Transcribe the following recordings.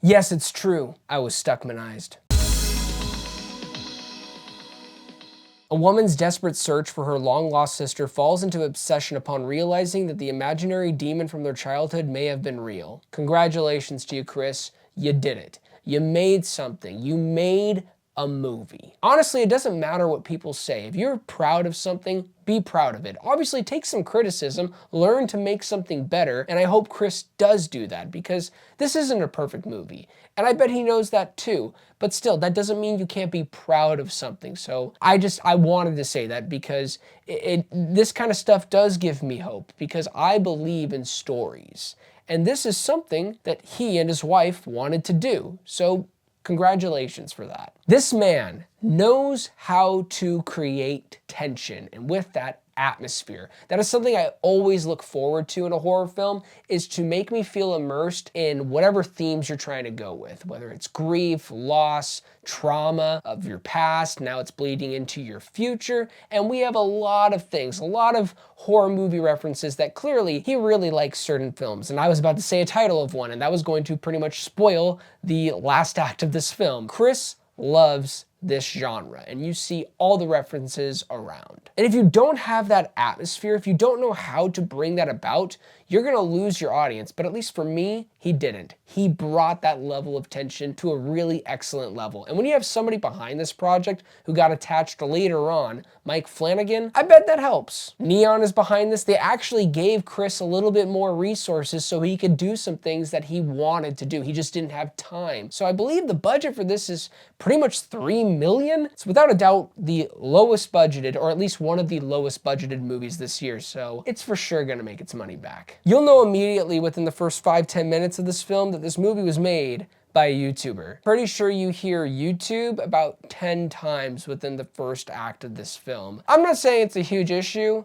Yes, it's true. I was Stuckmanized. A woman's desperate search for her long-lost sister falls into obsession upon realizing that the imaginary demon from their childhood may have been real. Congratulations to you, Chris. You did it. You made something. You made a movie. Honestly, it doesn't matter what people say. If you're proud of something, be proud of it. Obviously, take some criticism, learn to make something better, and I hope Chris does do that because this isn't a perfect movie. And I bet he knows that too. But still, that doesn't mean you can't be proud of something. So I wanted to say that because this kind of stuff does give me hope because I believe in stories. And this is something that he and his wife wanted to do. So congratulations for that. This man knows how to create tension, and with that, atmosphere. That is something I always look forward to in a horror film, is to make me feel immersed in whatever themes you're trying to go with, whether it's grief, loss, trauma of your past, now it's bleeding into your future, and we have a lot of things, a lot of horror movie references that clearly he really likes certain films, and I was about to say a title of one, and that was going to pretty much spoil the last act of this film. Chris loves this genre, and you see all the references around. And if you don't have that atmosphere, if you don't know how to bring that about, you're gonna lose your audience. But at least for me, he didn't. He brought that level of tension to a really excellent level. And when you have somebody behind this project who got attached later on, Mike Flanagan, I bet that helps. Neon is behind this. They actually gave Chris a little bit more resources so he could do some things that he wanted to do. He just didn't have time. So I believe the budget for this is pretty much $3 million. It's without a doubt the lowest budgeted, or at least one of the lowest budgeted movies this year. So it's for sure gonna make its money back. You'll know immediately within the first 5-10 minutes of this film that this movie was made by a YouTuber. Pretty sure you hear YouTube about 10 times within the first act of this film. I'm not saying it's a huge issue,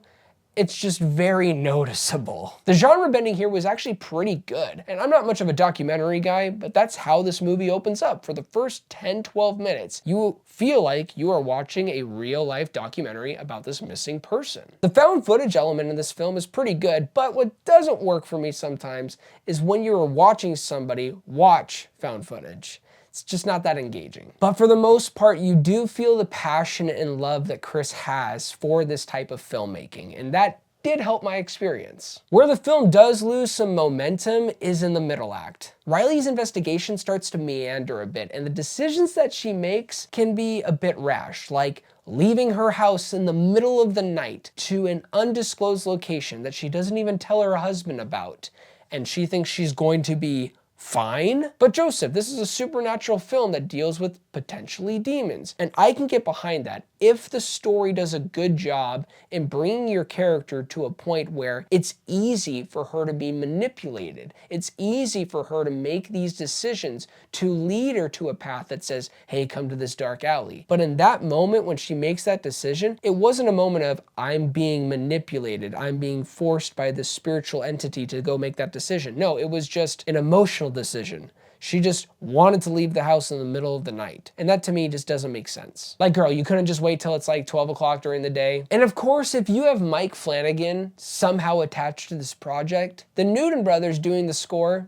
it's just very noticeable. The genre bending here was actually pretty good. And I'm not much of a documentary guy, but that's how this movie opens up. For the first 10-12 minutes, you feel like you are watching a real life documentary about this missing person. The found footage element in this film is pretty good, but what doesn't work for me sometimes is when you're watching somebody watch found footage. It's just not that engaging. But for the most part, you do feel the passion and love that Chris has for this type of filmmaking, and that did help my experience. Where the film does lose some momentum is in the middle act. Riley's investigation starts to meander a bit, and the decisions that she makes can be a bit rash, like leaving her house in the middle of the night to an undisclosed location that she doesn't even tell her husband about, and she thinks she's going to be fine. But Joseph, this is a supernatural film that deals with potentially demons, and I can get behind that if the story does a good job in bringing your character to a point where it's easy for her to be manipulated. It's easy for her to make these decisions to lead her to a path that says, hey, come to this dark alley. But in that moment when she makes that decision, it wasn't a moment of, I'm being manipulated, I'm being forced by this spiritual entity to go make that decision. No, it was just an emotional decision. She just wanted to leave the house in the middle of the night. And that to me just doesn't make sense. Like, girl, you couldn't just wait till it's like 12 o'clock during the day. And of course, if you have Mike Flanagan somehow attached to this project, the Newton brothers doing the score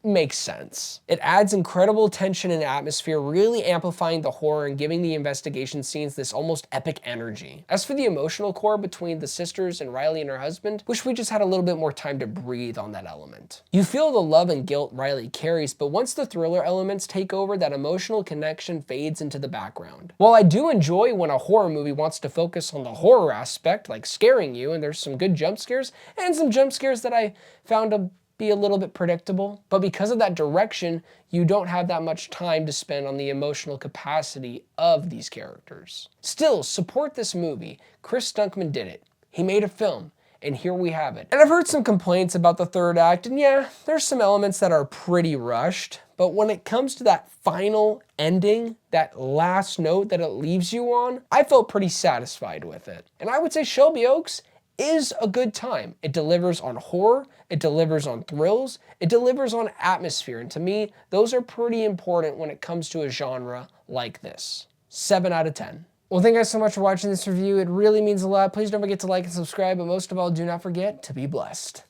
makes sense. It adds incredible tension and atmosphere, really amplifying the horror and giving the investigation scenes this almost epic energy. As for the emotional core between the sisters and Riley and her husband, wish we just had a little bit more time to breathe on that element. You feel the love and guilt Riley carries, but once the thriller elements take over, that emotional connection fades into the background. While I do enjoy when a horror movie wants to focus on the horror aspect, like scaring you, and there's some good jump scares, and some jump scares that I found to be a little bit predictable, but because of that direction, you don't have that much time to spend on the emotional capacity of these characters. Still, support this movie. Chris Stuckmann did it. He made a film, and here we have it. And I've heard some complaints about the third act, and yeah, there's some elements that are pretty rushed, but when it comes to that final ending, that last note that it leaves you on, I felt pretty satisfied with it. And I would say Shelby Oaks is a good time. It delivers on horror, it delivers on thrills, it delivers on atmosphere, and to me, those are pretty important when it comes to a genre like this. 7 out of 10. Well, thank you guys so much for watching this review. It really means a lot. Please don't forget to like and subscribe, but most of all, do not forget to be blessed.